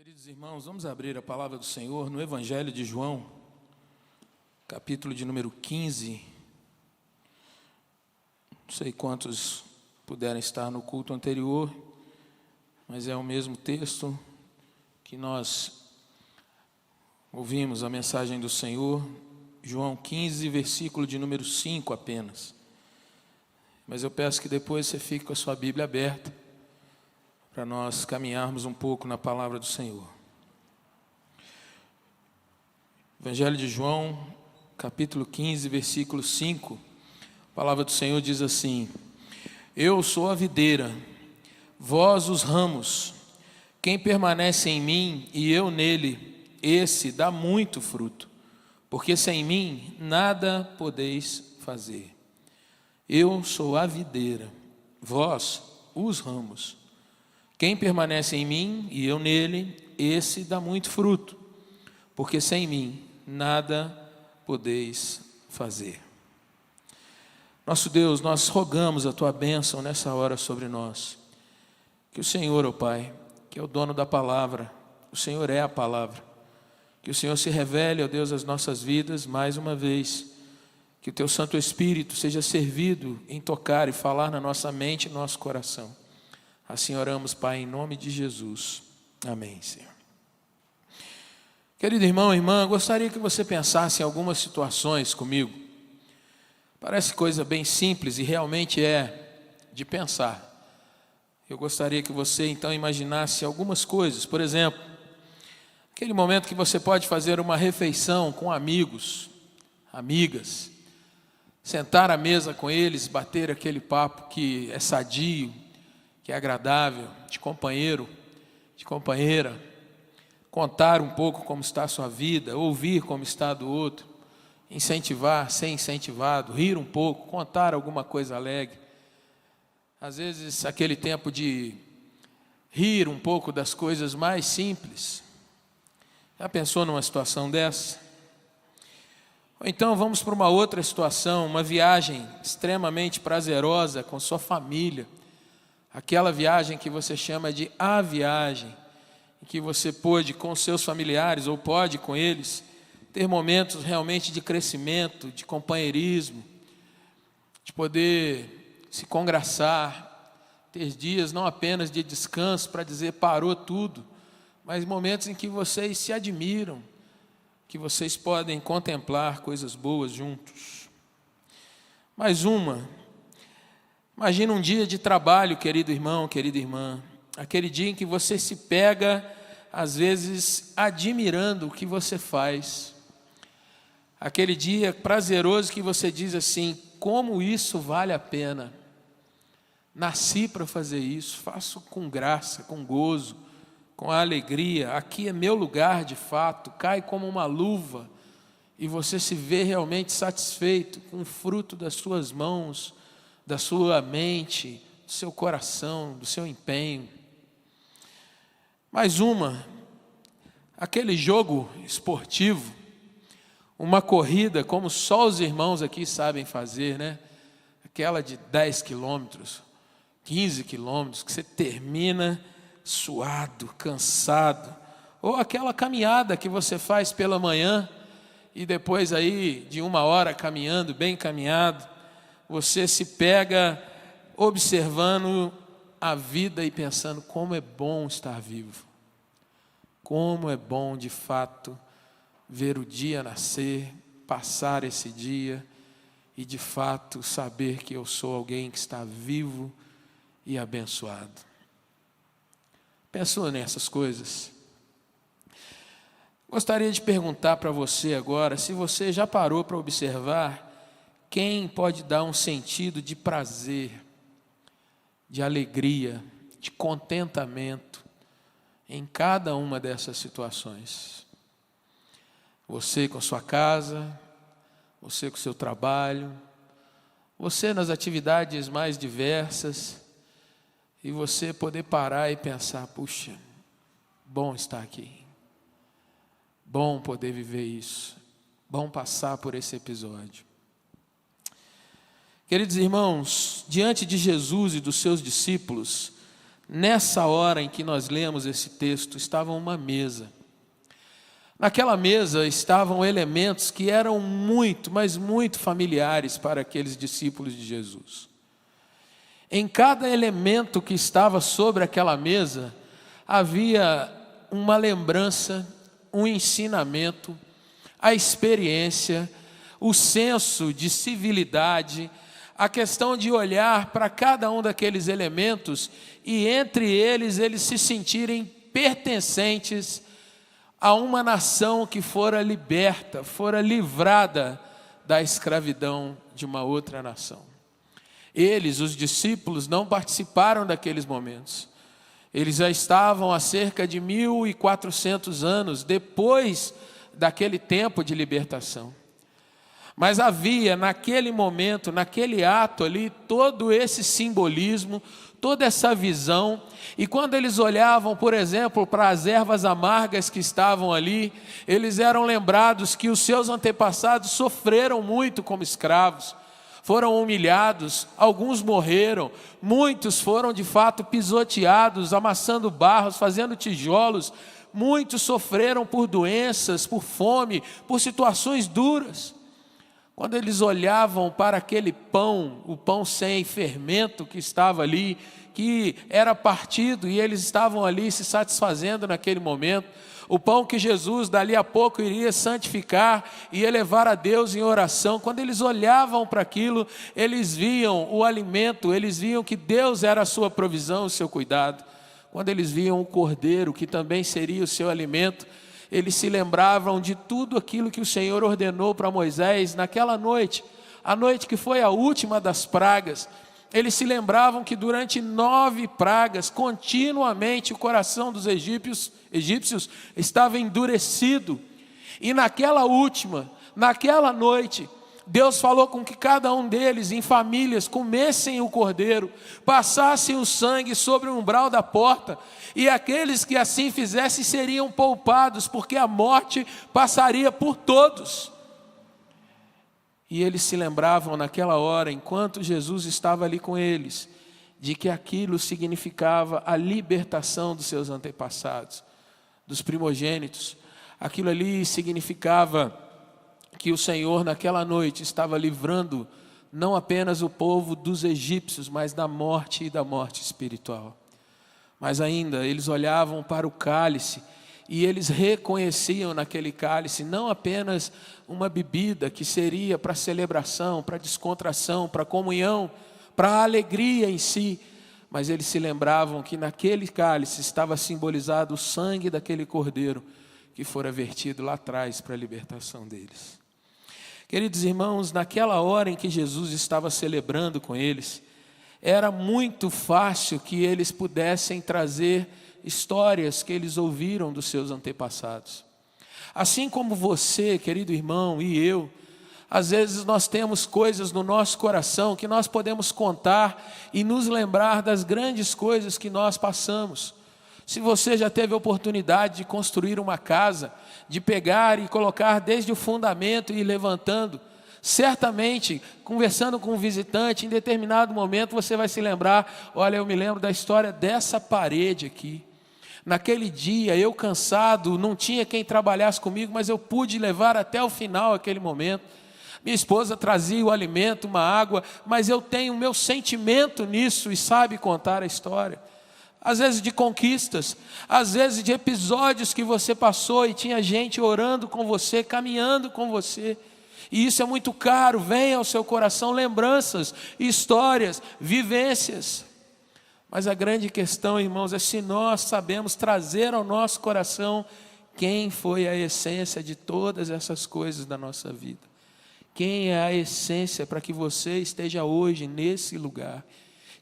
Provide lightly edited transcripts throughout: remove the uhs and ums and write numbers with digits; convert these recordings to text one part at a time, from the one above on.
Queridos irmãos, vamos abrir a palavra do Senhor no Evangelho de João, capítulo de número 15. Não sei quantos puderam estar no culto anterior, mas é o mesmo texto que nós ouvimos a mensagem do Senhor. João 15, versículo de número 5 apenas. Mas eu peço que depois você fique com a sua Bíblia aberta, para nós caminharmos um pouco na palavra do Senhor. Evangelho de João, capítulo 15, versículo 5. A palavra do Senhor diz assim: Eu sou a videira, vós os ramos. Quem permanece em mim e eu nele, esse dá muito fruto, porque sem mim nada podeis fazer. Eu sou a videira, vós os ramos. Quem permanece em mim e eu nele, esse dá muito fruto, porque sem mim nada podeis fazer. Nosso Deus, nós rogamos a Tua bênção nessa hora sobre nós. Que o Senhor, ó Pai, que é o dono da palavra, o Senhor é a palavra, que o Senhor se revele, ó Deus, às nossas vidas mais uma vez, que o Teu Santo Espírito seja servido em tocar e falar na nossa mente e no nosso coração. Assim oramos, Pai, em nome de Jesus. Amém, Senhor. Querido irmão e irmã, gostaria que você pensasse em algumas situações comigo. Parece coisa bem simples e realmente é de pensar. Eu gostaria que você então imaginasse algumas coisas. Por exemplo, aquele momento que você pode fazer uma refeição com amigos, amigas, sentar à mesa com eles, bater aquele papo que é sadio, que é agradável, de companheiro, de companheira, contar um pouco como está a sua vida, ouvir como está a do outro, incentivar, ser incentivado, rir um pouco, contar alguma coisa alegre. Às vezes aquele tempo de rir um pouco das coisas mais simples. Já pensou numa situação dessa? Ou então vamos para uma outra situação, uma viagem extremamente prazerosa com sua família. Aquela viagem que você chama de a viagem, em que você pôde com seus familiares, ou pode com eles, ter momentos realmente de crescimento, de companheirismo, de poder se congraçar, ter dias não apenas de descanso para dizer parou tudo, mas momentos em que vocês se admiram, que vocês podem contemplar coisas boas juntos. Mais uma. Imagina um dia de trabalho, querido irmão, querida irmã, aquele dia em que você se pega, às vezes, admirando o que você faz. Aquele dia prazeroso que você diz assim: como isso vale a pena? Nasci para fazer isso, faço com graça, com gozo, com alegria. Aqui é meu lugar de fato, cai como uma luva e você se vê realmente satisfeito com o fruto das suas mãos, da sua mente, do seu coração, do seu empenho. Mais uma, aquele jogo esportivo, uma corrida como só os irmãos aqui sabem fazer, né? Aquela de 10 quilômetros, 15 quilômetros, que você termina suado, cansado. Ou aquela caminhada que você faz pela manhã e depois aí de 1 hora caminhando, bem caminhado, você se pega observando a vida e pensando como é bom estar vivo. Como é bom, de fato, ver o dia nascer, passar esse dia e, de fato, saber que eu sou alguém que está vivo e abençoado. Pensou nessas coisas? Gostaria de perguntar para você agora, se você já parou para observar quem pode dar um sentido de prazer, de alegria, de contentamento em cada uma dessas situações. Você com sua casa, você com seu trabalho, você nas atividades mais diversas, e você poder parar e pensar: puxa, bom estar aqui, bom poder viver isso, bom passar por esse episódio. Queridos irmãos, diante de Jesus e dos seus discípulos, nessa hora em que nós lemos esse texto, estava uma mesa. Naquela mesa estavam elementos que eram muito, mas muito familiares para aqueles discípulos de Jesus. Em cada elemento que estava sobre aquela mesa, havia uma lembrança, um ensinamento, a experiência, o senso de civilidade, a questão de olhar para cada um daqueles elementos e entre eles se sentirem pertencentes a uma nação que fora liberta, fora livrada da escravidão de uma outra nação. Eles, os discípulos, não participaram daqueles momentos. Eles já estavam há cerca de 1400 anos depois daquele tempo de libertação. Mas havia naquele momento, naquele ato ali, todo esse simbolismo, toda essa visão. E quando eles olhavam, por exemplo, para as ervas amargas que estavam ali, eles eram lembrados que os seus antepassados sofreram muito como escravos, foram humilhados, alguns morreram, muitos foram de fato pisoteados, amassando barros, fazendo tijolos, muitos sofreram por doenças, por fome, por situações duras. Quando eles olhavam para aquele pão, o pão sem fermento que estava ali, que era partido e eles estavam ali se satisfazendo naquele momento, o pão que Jesus dali a pouco iria santificar e elevar a Deus em oração, quando eles olhavam para aquilo, eles viam o alimento, eles viam que Deus era a sua provisão, o seu cuidado. Quando eles viam o cordeiro, que também seria o seu alimento, eles se lembravam de tudo aquilo que o Senhor ordenou para Moisés naquela noite, a noite que foi a última das pragas. Eles se lembravam que durante 9 pragas, continuamente o coração dos egípcios estava endurecido. E naquela última, naquela noite, Deus falou com que cada um deles, em famílias, comessem o cordeiro, passassem o sangue sobre o umbral da porta, e aqueles que assim fizessem seriam poupados, porque a morte passaria por todos. E eles se lembravam naquela hora, enquanto Jesus estava ali com eles, de que aquilo significava a libertação dos seus antepassados, dos primogênitos. Aquilo ali significava que o Senhor naquela noite estava livrando não apenas o povo dos egípcios, mas da morte e da morte espiritual. Mas ainda eles olhavam para o cálice e eles reconheciam naquele cálice não apenas uma bebida que seria para celebração, para descontração, para comunhão, para alegria em si, mas eles se lembravam que naquele cálice estava simbolizado o sangue daquele cordeiro que fora vertido lá atrás para a libertação deles. Queridos irmãos, naquela hora em que Jesus estava celebrando com eles, era muito fácil que eles pudessem trazer histórias que eles ouviram dos seus antepassados. Assim como você, querido irmão, e eu, às vezes nós temos coisas no nosso coração que nós podemos contar e nos lembrar das grandes coisas que nós passamos. Se você já teve a oportunidade de construir uma casa, de pegar e colocar desde o fundamento e ir levantando, certamente, conversando com um visitante, em determinado momento você vai se lembrar, olha, eu me lembro da história dessa parede aqui. Naquele dia, eu cansado, não tinha quem trabalhasse comigo, mas eu pude levar até o final aquele momento. Minha esposa trazia o alimento, uma água, mas eu tenho o meu sentimento nisso e sabe contar a história. Às vezes de conquistas, às vezes de episódios que você passou e tinha gente orando com você, caminhando com você. E isso é muito caro, vem ao seu coração lembranças, histórias, vivências. Mas a grande questão, irmãos, é se nós sabemos trazer ao nosso coração quem foi a essência de todas essas coisas da nossa vida. Quem é a essência para que você esteja hoje nesse lugar.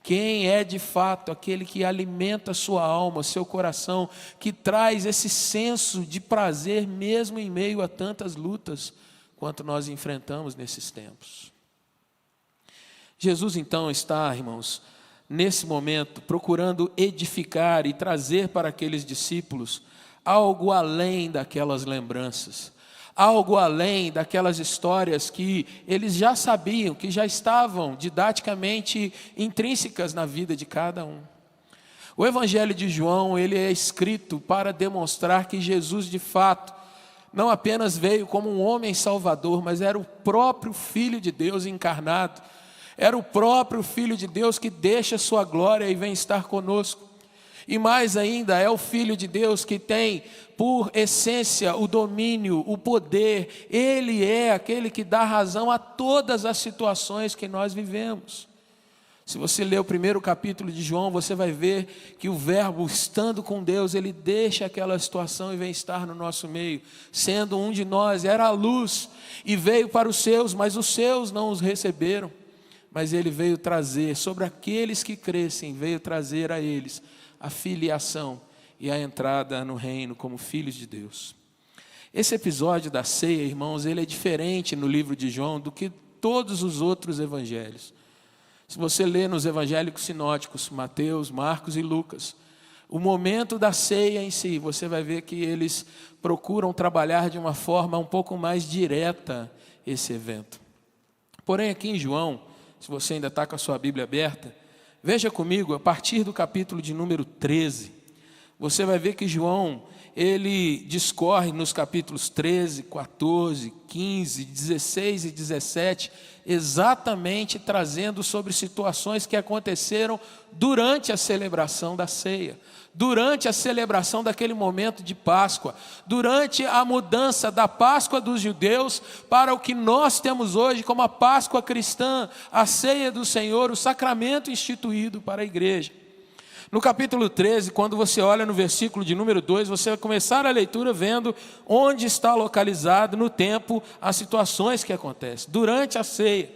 Quem é de fato aquele que alimenta a sua alma, seu coração, que traz esse senso de prazer mesmo em meio a tantas lutas quanto nós enfrentamos nesses tempos. Jesus então está, irmãos, nesse momento, procurando edificar e trazer para aqueles discípulos algo além daquelas lembranças, algo além daquelas histórias que eles já sabiam, que já estavam didaticamente intrínsecas na vida de cada um. O Evangelho de João, ele é escrito para demonstrar que Jesus, de fato, não apenas veio como um homem salvador, mas era o próprio Filho de Deus encarnado. Era o próprio Filho de Deus que deixa sua glória e vem estar conosco. E mais ainda, é o Filho de Deus que tem por essência o domínio, o poder. Ele é aquele que dá razão a todas as situações que nós vivemos. Se você ler o primeiro capítulo de João, você vai ver que o Verbo, estando com Deus, ele deixa aquela situação e vem estar no nosso meio. Sendo um de nós, era a luz e veio para os seus, mas os seus não os receberam. Mas ele veio trazer, sobre aqueles que crescem, veio trazer a eles a filiação e a entrada no reino como filhos de Deus. Esse episódio da ceia, irmãos, ele é diferente no livro de João do que todos os outros evangelhos. Se você ler nos evangelhos sinóticos, Mateus, Marcos e Lucas, o momento da ceia em si, você vai ver que eles procuram trabalhar de uma forma um pouco mais direta esse evento. Porém, aqui em João, se você ainda está com a sua Bíblia aberta, veja comigo, a partir do capítulo de número 13, você vai ver que João, ele discorre nos capítulos 13, 14, 15, 16 e 17, exatamente trazendo sobre situações que aconteceram durante a celebração da ceia, durante a celebração daquele momento de Páscoa, durante a mudança da Páscoa dos judeus para o que nós temos hoje como a Páscoa cristã, a ceia do Senhor, o sacramento instituído para a igreja. No capítulo 13, quando você olha no versículo de número 2, você vai começar a leitura vendo onde está localizado no tempo as situações que acontecem. Durante a ceia,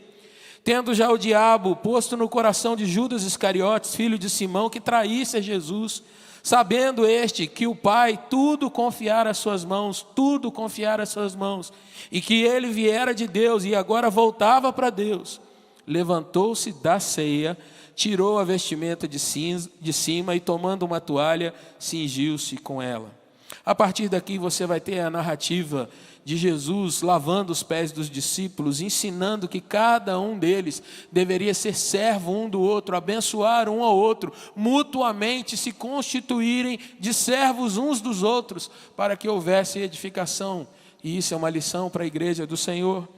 tendo já o diabo posto no coração de Judas Iscariotes, filho de Simão, que traísse a Jesus, sabendo este que o Pai tudo confiara às suas mãos, e que ele viera de Deus e agora voltava para Deus, levantou-se da ceia, tirou a vestimenta de cima e, tomando uma toalha, cingiu-se com ela. A partir daqui você vai ter a narrativa de Jesus lavando os pés dos discípulos, ensinando que cada um deles deveria ser servo um do outro, abençoar um ao outro, mutuamente se constituírem de servos uns dos outros, para que houvesse edificação. E isso é uma lição para a igreja do Senhor.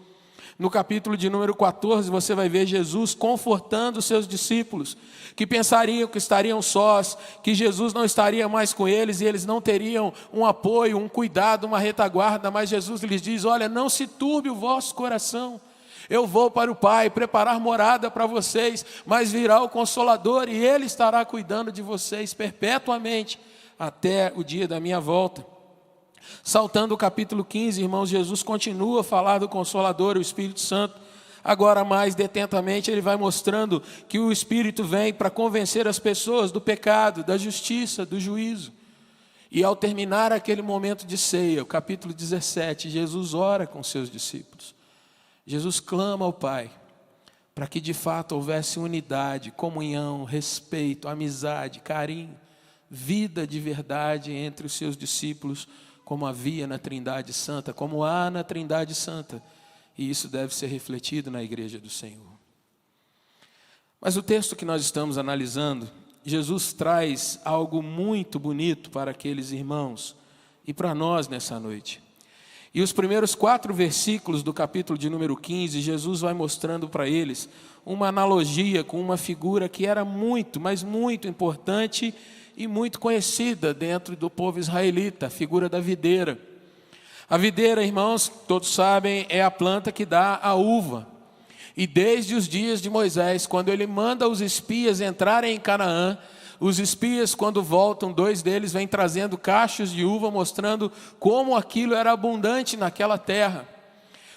No capítulo de número 14, você vai ver Jesus confortando os seus discípulos, que pensariam que estariam sós, que Jesus não estaria mais com eles e eles não teriam um apoio, um cuidado, uma retaguarda, mas Jesus lhes diz: olha, não se turbe o vosso coração, eu vou para o Pai preparar morada para vocês, mas virá o Consolador e Ele estará cuidando de vocês perpetuamente até o dia da minha volta. Saltando o capítulo 15, irmãos, Jesus continua a falar do Consolador, o Espírito Santo. Agora mais detentamente ele vai mostrando que o Espírito vem para convencer as pessoas do pecado, da justiça, do juízo. E ao terminar aquele momento de ceia, o capítulo 17, Jesus ora com seus discípulos. Jesus clama ao Pai para que de fato houvesse unidade, comunhão, respeito, amizade, carinho, vida de verdade entre os seus discípulos, como havia na Trindade Santa, como há na Trindade Santa. E isso deve ser refletido na igreja do Senhor. Mas o texto que nós estamos analisando, Jesus traz algo muito bonito para aqueles irmãos e para nós nessa noite. E os primeiros 4 versículos do capítulo de número 15, Jesus vai mostrando para eles uma analogia com uma figura que era muito, mas muito importante e muito conhecida dentro do povo israelita, a figura da videira. A videira, irmãos, todos sabem, é a planta que dá a uva. E desde os dias de Moisés, quando ele manda os espias entrarem em Canaã, os espias, quando voltam, 2 deles vêm trazendo cachos de uva, mostrando como aquilo era abundante naquela terra,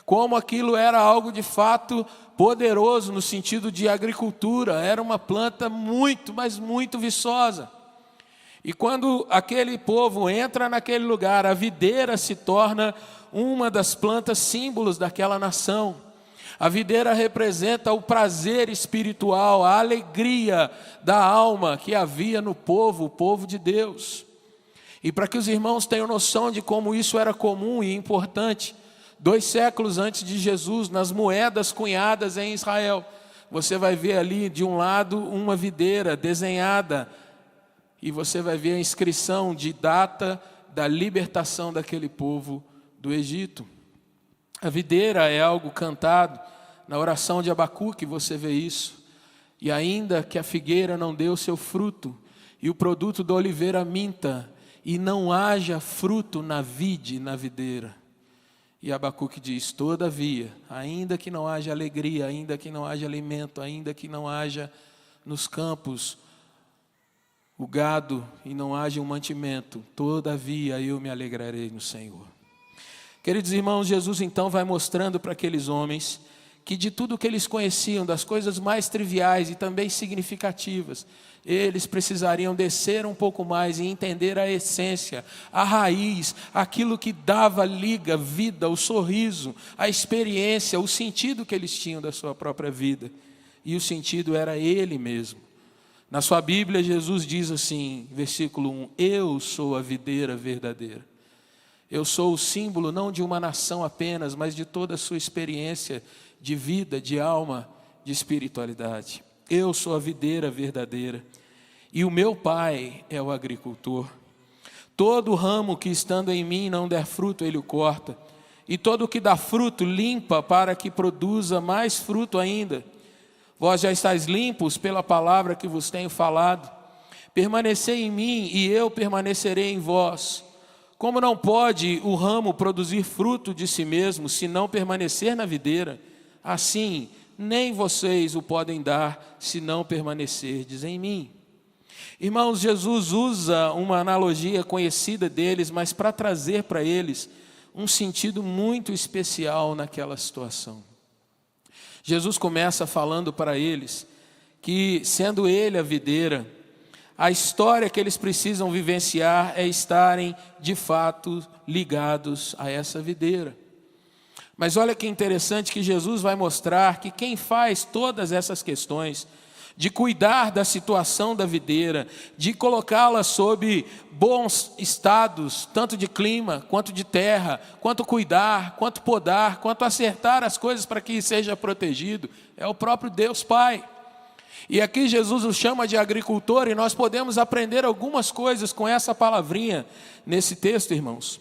como aquilo era algo de fato poderoso no sentido de agricultura, era uma planta muito, mas muito viçosa. E quando aquele povo entra naquele lugar, a videira se torna uma das plantas símbolos daquela nação. A videira representa o prazer espiritual, a alegria da alma que havia no povo, o povo de Deus. E para que os irmãos tenham noção de como isso era comum e importante, 2 séculos antes de Jesus, nas moedas cunhadas em Israel, você vai ver ali de um lado uma videira desenhada e você vai ver a inscrição de data da libertação daquele povo do Egito. A videira é algo cantado na oração de Abacuque, você vê isso. E ainda que a figueira não dê o seu fruto, e o produto da oliveira minta, e não haja fruto na vide, na videira. E Abacuque diz, todavia, ainda que não haja alegria, ainda que não haja alimento, ainda que não haja nos campos o gado e não haja um mantimento, todavia eu me alegrarei no Senhor. Queridos irmãos, Jesus então vai mostrando para aqueles homens que de tudo que eles conheciam, das coisas mais triviais e também significativas, eles precisariam descer um pouco mais e entender a essência, a raiz, aquilo que dava liga, vida, o sorriso, a experiência, o sentido que eles tinham da sua própria vida. E o sentido era Ele mesmo. Na sua Bíblia, Jesus diz assim, versículo 1, eu sou a videira verdadeira. Eu sou o símbolo não de uma nação apenas, mas de toda a sua experiência de vida, de alma, de espiritualidade. Eu sou a videira verdadeira e o meu Pai é o agricultor. Todo ramo que estando em mim não der fruto, Ele o corta. E todo o que dá fruto, limpa para que produza mais fruto ainda. Vós já estáis limpos pela palavra que vos tenho falado. Permanecei em mim e eu permanecerei em vós. Como não pode o ramo produzir fruto de si mesmo, se não permanecer na videira, assim nem vocês o podem dar, se não permanecerdes em mim. Irmãos, Jesus usa uma analogia conhecida deles, mas para trazer para eles um sentido muito especial naquela situação. Jesus começa falando para eles que, sendo Ele a videira, a história que eles precisam vivenciar é estarem, de fato, ligados a essa videira. Mas olha que interessante que Jesus vai mostrar que quem faz todas essas questões, de cuidar da situação da videira, de colocá-la sob bons estados, tanto de clima, quanto de terra, quanto cuidar, quanto podar, quanto acertar as coisas para que seja protegido, é o próprio Deus Pai. E aqui Jesus o chama de agricultor e nós podemos aprender algumas coisas com essa palavrinha nesse texto, irmãos.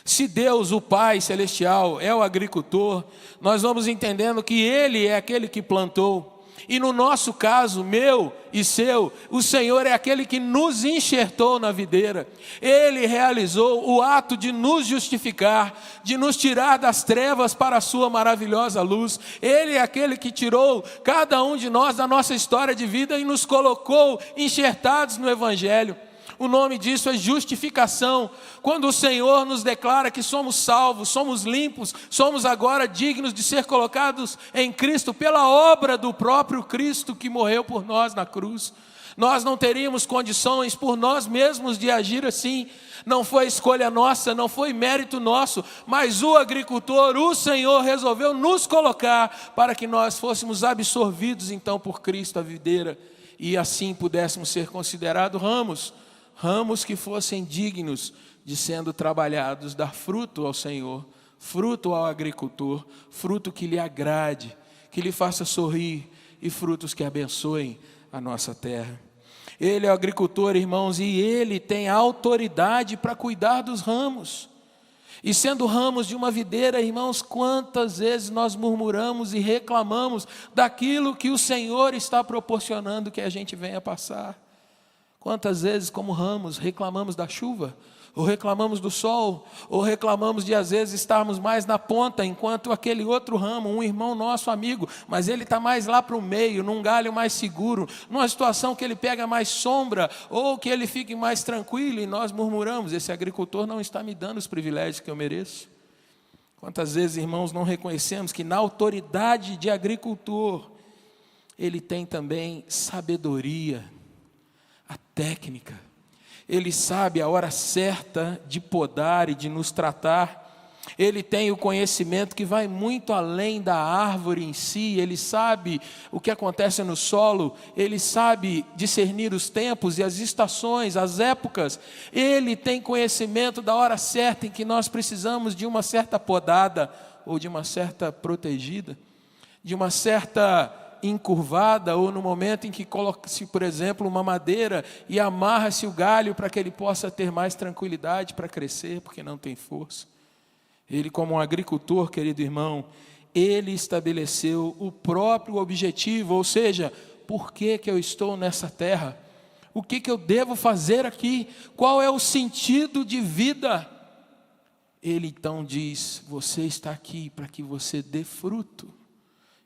Se Deus, o Pai Celestial, é o agricultor, nós vamos entendendo que Ele é aquele que plantou. E no nosso caso, meu e seu, o Senhor é aquele que nos enxertou na videira. Ele realizou o ato de nos justificar, de nos tirar das trevas para a sua maravilhosa luz. Ele é aquele que tirou cada um de nós da nossa história de vida e nos colocou enxertados no Evangelho. O nome disso é justificação. Quando o Senhor nos declara que somos salvos, somos limpos, somos agora dignos de ser colocados em Cristo pela obra do próprio Cristo que morreu por nós na cruz. Nós não teríamos condições por nós mesmos de agir assim. Não foi escolha nossa, não foi mérito nosso, mas o agricultor, o Senhor, resolveu nos colocar para que nós fôssemos absorvidos então por Cristo, a videira, e assim pudéssemos ser considerados ramos que fossem dignos de sendo trabalhados, dar fruto ao Senhor, fruto ao agricultor, fruto que lhe agrade, que lhe faça sorrir e frutos que abençoem a nossa terra. Ele é o agricultor, irmãos, e Ele tem autoridade para cuidar dos ramos. E sendo ramos de uma videira, irmãos, quantas vezes nós murmuramos e reclamamos daquilo que o Senhor está proporcionando que a gente venha passar. Quantas vezes, como ramos, reclamamos da chuva, ou reclamamos do sol, ou reclamamos de às vezes estarmos mais na ponta, enquanto aquele outro ramo, um irmão nosso amigo, mas ele está mais lá para o meio, num galho mais seguro, numa situação que ele pega mais sombra, ou que ele fique mais tranquilo, e nós murmuramos, esse agricultor não está me dando os privilégios que eu mereço. Quantas vezes, irmãos, não reconhecemos que na autoridade de agricultor, ele tem também sabedoria, a técnica, Ele sabe a hora certa de podar e de nos tratar, Ele tem o conhecimento que vai muito além da árvore em si, Ele sabe o que acontece no solo, Ele sabe discernir os tempos e as estações, as épocas, Ele tem conhecimento da hora certa em que nós precisamos de uma certa podada, ou de uma certa protegida, de uma certa encurvada ou no momento em que coloca-se, por exemplo, uma madeira e amarra-se o galho para que ele possa ter mais tranquilidade para crescer, porque não tem força. Ele, como um agricultor, querido irmão, ele estabeleceu o próprio objetivo, ou seja, por que eu estou nessa terra? O que eu devo fazer aqui? Qual é o sentido de vida? Ele então diz: você está aqui para que você dê fruto,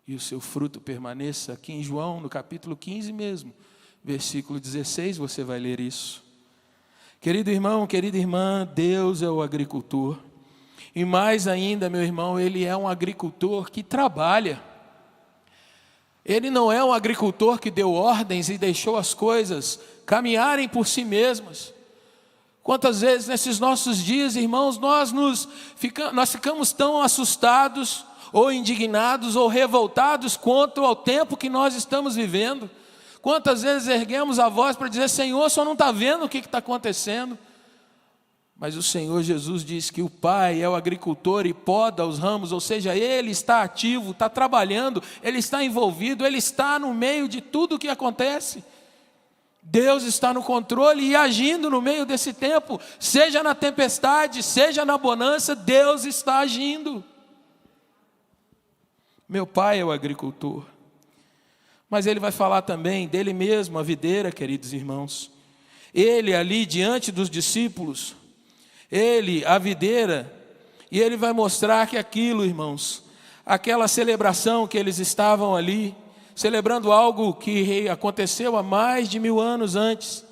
e o seu fruto permaneça. Aqui em João, no capítulo 15 mesmo, versículo 16, você vai ler isso. Querido irmão, querida irmã, Deus é o agricultor. E mais ainda, meu irmão, Ele é um agricultor que trabalha. Ele não é um agricultor que deu ordens e deixou as coisas caminharem por si mesmas. Quantas vezes nesses nossos dias, irmãos, nós ficamos tão assustados, ou indignados, ou revoltados quanto ao tempo que nós estamos vivendo. Quantas vezes erguemos a voz para dizer: Senhor, o Senhor não está vendo o que está acontecendo? Mas o Senhor Jesus diz que o Pai é o agricultor e poda os ramos, ou seja, Ele está ativo, está trabalhando, Ele está envolvido, Ele está no meio de tudo o que acontece. Deus está no controle e agindo no meio desse tempo, seja na tempestade, seja na bonança, Deus está agindo. Meu Pai é o agricultor. Mas Ele vai falar também dele mesmo, a videira, queridos irmãos. Ele ali diante dos discípulos, Ele, a videira, e Ele vai mostrar que aquilo, irmãos, aquela celebração que eles estavam ali, celebrando algo que aconteceu há mais de 1000 anos antes.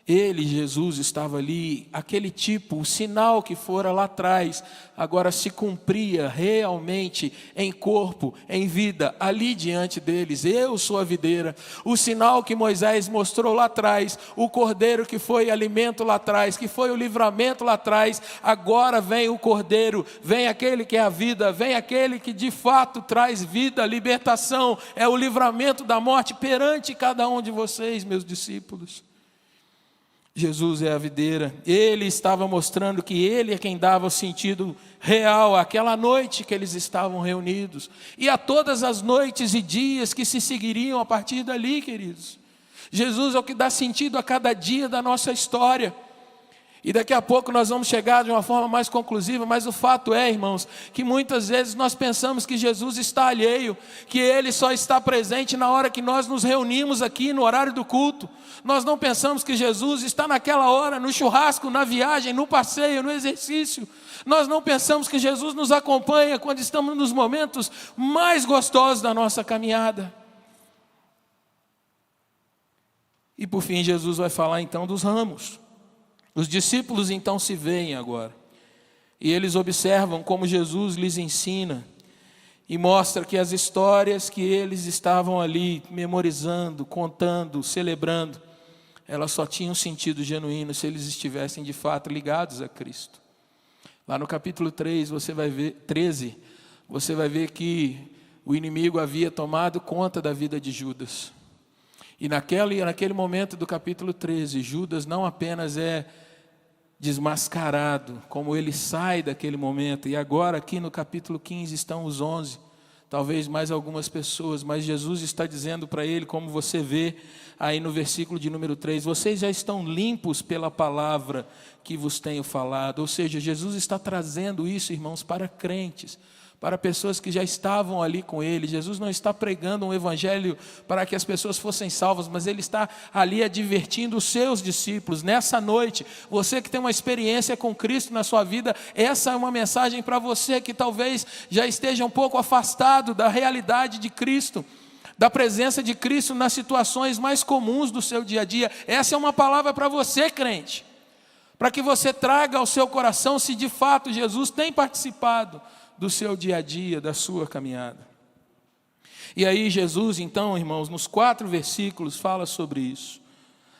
Ele, Jesus, estava ali, aquele tipo, o sinal que fora lá atrás, agora se cumpria realmente em corpo, em vida, ali diante deles. Eu sou a videira. O sinal que Moisés mostrou lá atrás, o cordeiro que foi alimento lá atrás, que foi o livramento lá atrás, agora vem o cordeiro, vem aquele que é a vida, vem aquele que de fato traz vida, libertação, é o livramento da morte perante cada um de vocês, meus discípulos. Jesus é a videira. Ele estava mostrando que Ele é quem dava o sentido real àquela noite que eles estavam reunidos, e a todas as noites e dias que se seguiriam a partir dali, queridos. Jesus é o que dá sentido a cada dia da nossa história. E daqui a pouco nós vamos chegar de uma forma mais conclusiva, mas o fato é, irmãos, que muitas vezes nós pensamos que Jesus está alheio, que Ele só está presente na hora que nós nos reunimos aqui no horário do culto. Nós não pensamos que Jesus está naquela hora, no churrasco, na viagem, no passeio, no exercício. Nós não pensamos que Jesus nos acompanha quando estamos nos momentos mais gostosos da nossa caminhada. E por fim, Jesus vai falar então dos ramos. Os discípulos então se veem agora, e eles observam como Jesus lhes ensina, e mostra que as histórias que eles estavam ali memorizando, contando, celebrando, elas só tinham sentido genuíno se eles estivessem de fato ligados a Cristo. Lá no capítulo 13, você vai ver que o inimigo havia tomado conta da vida de Judas. E naquele momento do capítulo 13, Judas não apenas é desmascarado, como ele sai daquele momento, e agora aqui no capítulo 15 estão os 11, talvez mais algumas pessoas, mas Jesus está dizendo para ele, como você vê aí no versículo de número 3, vocês já estão limpos pela palavra que vos tenho falado. Ou seja, Jesus está trazendo isso, irmãos, para crentes, para pessoas que já estavam ali com Ele. Jesus não está pregando um evangelho para que as pessoas fossem salvas, mas Ele está ali advertindo os seus discípulos. Nessa noite, você que tem uma experiência com Cristo na sua vida, essa é uma mensagem para você que talvez já esteja um pouco afastado da realidade de Cristo, da presença de Cristo nas situações mais comuns do seu dia a dia. Essa é uma palavra para você, crente, para que você traga ao seu coração se de fato Jesus tem participado do seu dia a dia, da sua caminhada. E aí Jesus, então, irmãos, nos 4 versículos fala sobre isso.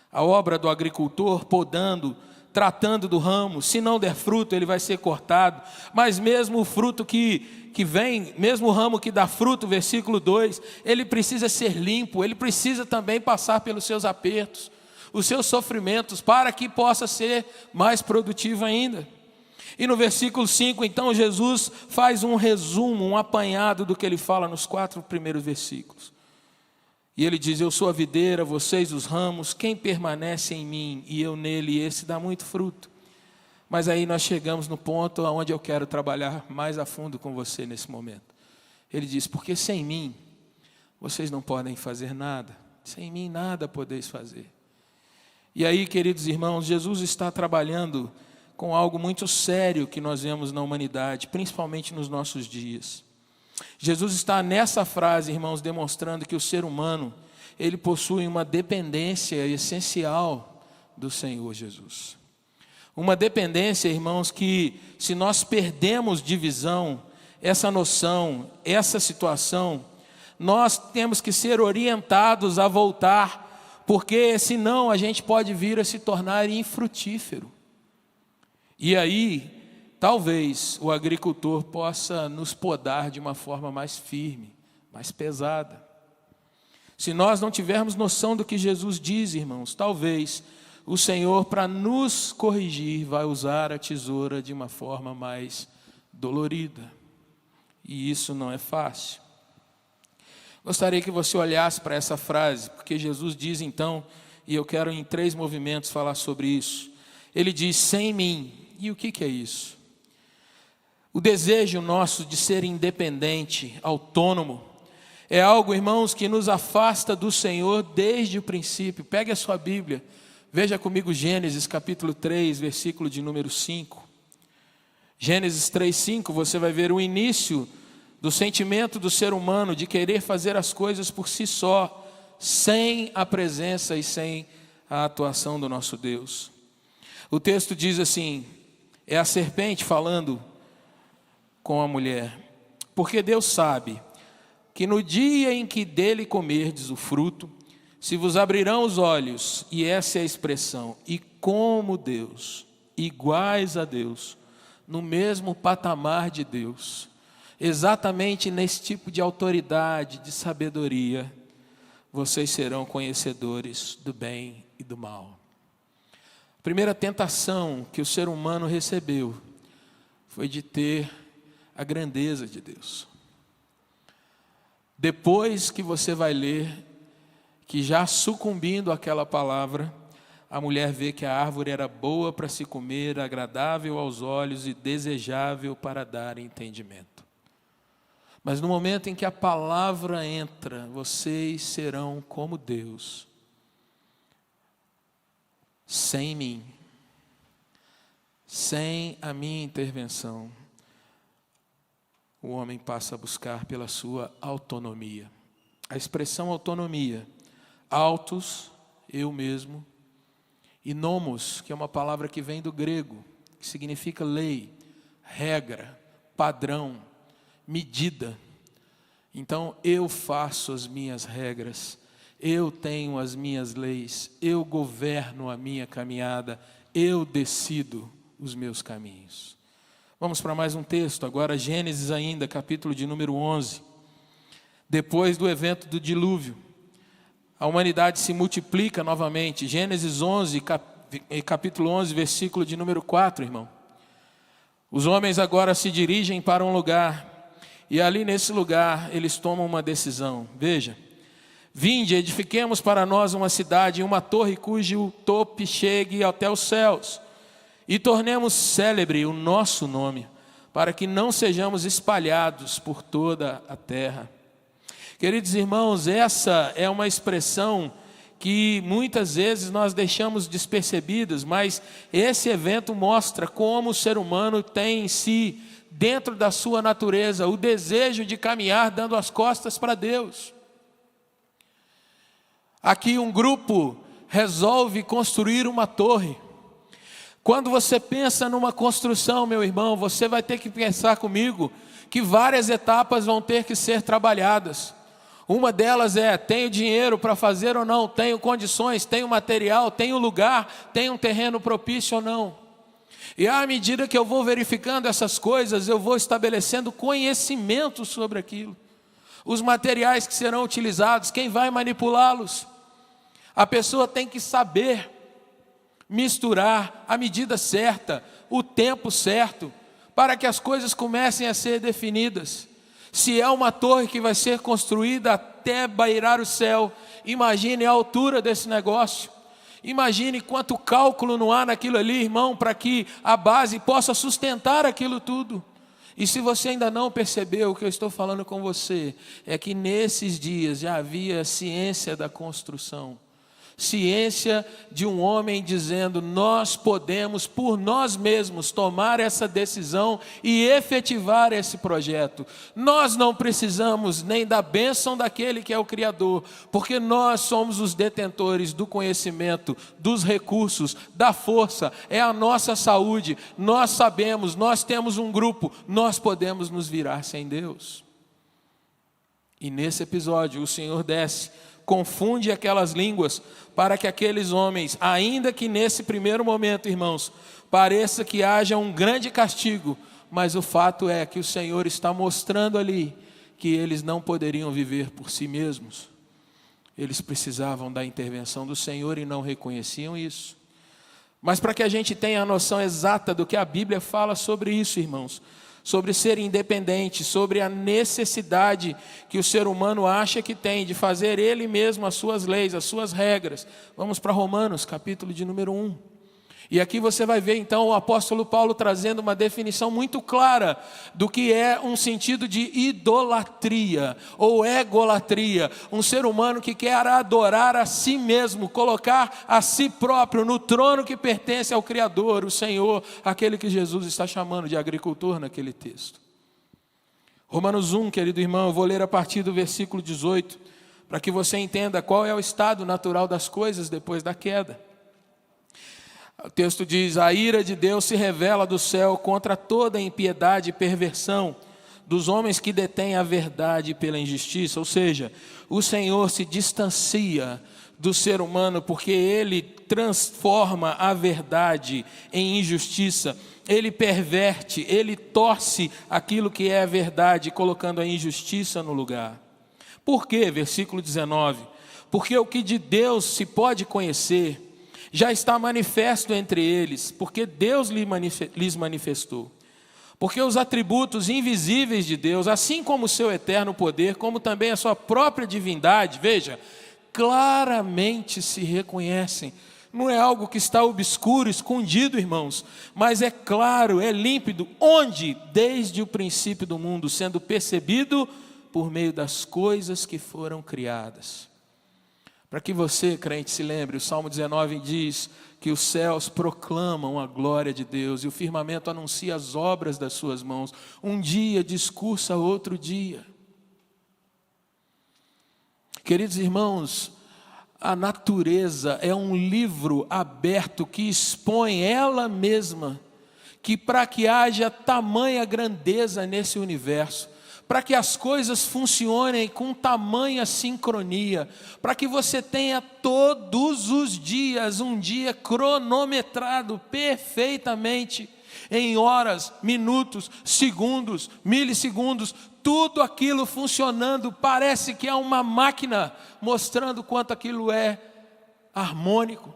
A obra do agricultor podando, tratando do ramo, se não der fruto ele vai ser cortado, mas mesmo o fruto que vem, mesmo o ramo que dá fruto, versículo 2, ele precisa ser limpo, ele precisa também passar pelos seus apertos, os seus sofrimentos, para que possa ser mais produtivo ainda. E no versículo 5, então, Jesus faz um resumo, um apanhado do que ele fala nos 4 primeiros versículos. E ele diz: eu sou a videira, vocês os ramos, quem permanece em mim e eu nele, esse dá muito fruto. Mas aí nós chegamos no ponto onde eu quero trabalhar mais a fundo com você nesse momento. Ele diz: porque sem mim, vocês não podem fazer nada. Sem mim nada podeis fazer. E aí, queridos irmãos, Jesus está trabalhando com algo muito sério que nós vemos na humanidade, principalmente nos nossos dias. Jesus está nessa frase, irmãos, demonstrando que o ser humano, ele possui uma dependência essencial do Senhor Jesus. Uma dependência, irmãos, que se nós perdemos de visão essa noção, essa situação, nós temos que ser orientados a voltar, porque senão a gente pode vir a se tornar infrutífero. E aí, talvez o agricultor possa nos podar de uma forma mais firme, mais pesada. Se nós não tivermos noção do que Jesus diz, irmãos, talvez o Senhor, para nos corrigir, vai usar a tesoura de uma forma mais dolorida. E isso não é fácil. Gostaria que você olhasse para essa frase, porque Jesus diz então, e eu quero em 3 movimentos falar sobre isso. Ele diz: sem mim. E o que é isso? O desejo nosso de ser independente, autônomo, é algo, irmãos, que nos afasta do Senhor desde o princípio. Pegue a sua Bíblia, veja comigo Gênesis capítulo 3, versículo de número 5. Gênesis 3:5, você vai ver o início do sentimento do ser humano de querer fazer as coisas por si só, sem a presença e sem a atuação do nosso Deus. O texto diz assim, é a serpente falando com a mulher: porque Deus sabe que no dia em que dele comerdes o fruto, se vos abrirão os olhos, e essa é a expressão, e como Deus, iguais a Deus, no mesmo patamar de Deus, exatamente nesse tipo de autoridade, de sabedoria, vocês serão conhecedores do bem e do mal. A primeira tentação que o ser humano recebeu foi de ter a grandeza de Deus. Depois que você vai ler que, já sucumbindo àquela palavra, a mulher vê que a árvore era boa para se comer, agradável aos olhos e desejável para dar entendimento. Mas no momento em que a palavra entra, vocês serão como Deus, sem mim, sem a minha intervenção. O homem passa a buscar pela sua autonomia. A expressão autonomia, autos, eu mesmo, e nomos, que é uma palavra que vem do grego, que significa lei, regra, padrão, medida. Então eu faço as minhas regras, eu tenho as minhas leis, eu governo a minha caminhada, eu decido os meus caminhos. Vamos para mais um texto, agora Gênesis ainda, capítulo de número 11. Depois do evento do dilúvio, a humanidade se multiplica novamente. Gênesis 11, capítulo 11, versículo de número 4, irmão. Os homens agora se dirigem para um lugar, e ali nesse lugar eles tomam uma decisão. Veja: vinde, edifiquemos para nós uma cidade e uma torre cujo topo chegue até os céus, e tornemos célebre o nosso nome, para que não sejamos espalhados por toda a terra. Queridos irmãos, essa é uma expressão que muitas vezes nós deixamos despercebidas, mas esse evento mostra como o ser humano tem em si, dentro da sua natureza, o desejo de caminhar dando as costas para Deus. Aqui um grupo resolve construir uma torre. Quando você pensa numa construção, meu irmão, você vai ter que pensar comigo que várias etapas vão ter que ser trabalhadas. Uma delas é: tenho dinheiro para fazer ou não? Tenho condições? Tenho material? Tenho lugar? Tenho um terreno propício ou não? E à medida que eu vou verificando essas coisas, eu vou estabelecendo conhecimento sobre aquilo. Os materiais que serão utilizados, quem vai manipulá-los? A pessoa tem que saber misturar a medida certa, o tempo certo, para que as coisas comecem a ser definidas. Se é uma torre que vai ser construída até beirar o céu. Imagine a altura desse negócio. Imagine quanto cálculo não há naquilo ali, irmão, para que a base possa sustentar aquilo tudo. E se você ainda não percebeu, o que eu estou falando com você é que nesses dias já havia ciência da construção. Ciência de um homem dizendo: nós podemos por nós mesmos tomar essa decisão e efetivar esse projeto. Nós não precisamos nem da bênção daquele que é o Criador, porque nós somos os detentores do conhecimento, dos recursos, da força, é a nossa saúde. Nós sabemos, nós temos um grupo, nós podemos nos virar sem Deus. E nesse episódio o Senhor desce, confunde aquelas línguas, para que aqueles homens, ainda que nesse primeiro momento, irmãos, pareça que haja um grande castigo, mas o fato é que o Senhor está mostrando ali que eles não poderiam viver por si mesmos. Eles precisavam da intervenção do Senhor e não reconheciam isso. Mas para que a gente tenha a noção exata do que a Bíblia fala sobre isso, irmãos, sobre ser independente, sobre a necessidade que o ser humano acha que tem de fazer ele mesmo as suas leis, as suas regras. Vamos para Romanos, capítulo de número 1. E aqui você vai ver então o apóstolo Paulo trazendo uma definição muito clara do que é um sentido de idolatria ou egolatria. Um ser humano que quer adorar a si mesmo, colocar a si próprio no trono que pertence ao Criador, o Senhor, aquele que Jesus está chamando de agricultor naquele texto. Romanos 1, querido irmão, eu vou ler a partir do versículo 18, para que você entenda qual é o estado natural das coisas depois da queda. O texto diz: a ira de Deus se revela do céu contra toda impiedade e perversão dos homens que detêm a verdade pela injustiça. Ou seja, o Senhor se distancia do ser humano porque Ele transforma a verdade em injustiça. Ele perverte, Ele torce aquilo que é a verdade, colocando a injustiça no lugar. Por quê? Versículo 19. Porque o que de Deus se pode conhecer já está manifesto entre eles, porque Deus lhes manifestou. Porque os atributos invisíveis de Deus, assim como o seu eterno poder, como também a sua própria divindade, veja, claramente se reconhecem. Não é algo que está obscuro, escondido, irmãos, mas é claro, é límpido. Onde? Desde o princípio do mundo, sendo percebido por meio das coisas que foram criadas. Para que você, crente, se lembre, o Salmo 19 diz que os céus proclamam a glória de Deus e o firmamento anuncia as obras das suas mãos. Um dia discursa outro dia. Queridos irmãos, a natureza é um livro aberto que expõe ela mesma, que para que haja tamanha grandeza nesse universo, para que as coisas funcionem com tamanha sincronia, para que você tenha todos os dias um dia cronometrado perfeitamente, em horas, minutos, segundos, milissegundos, tudo aquilo funcionando, parece que é uma máquina mostrando quanto aquilo é harmônico.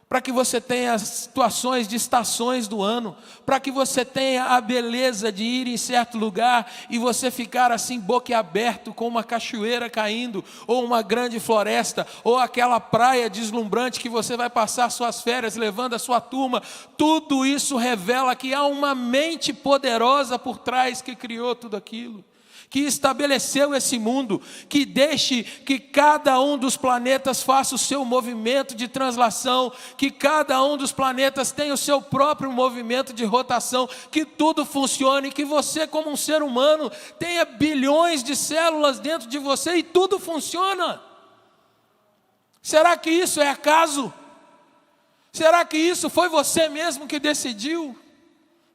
Para que você tenha situações de estações do ano, para que você tenha a beleza de ir em certo lugar e você ficar assim boquiaberto com uma cachoeira caindo, ou uma grande floresta, ou aquela praia deslumbrante que você vai passar suas férias levando a sua turma. Tudo isso revela que há uma mente poderosa por trás que criou tudo aquilo, que estabeleceu esse mundo, que deixe que cada um dos planetas faça o seu movimento de translação, que cada um dos planetas tenha o seu próprio movimento de rotação, que tudo funcione, que você como um ser humano tenha bilhões de células dentro de você e tudo funciona. Será que isso é acaso? Será que isso foi você mesmo que decidiu?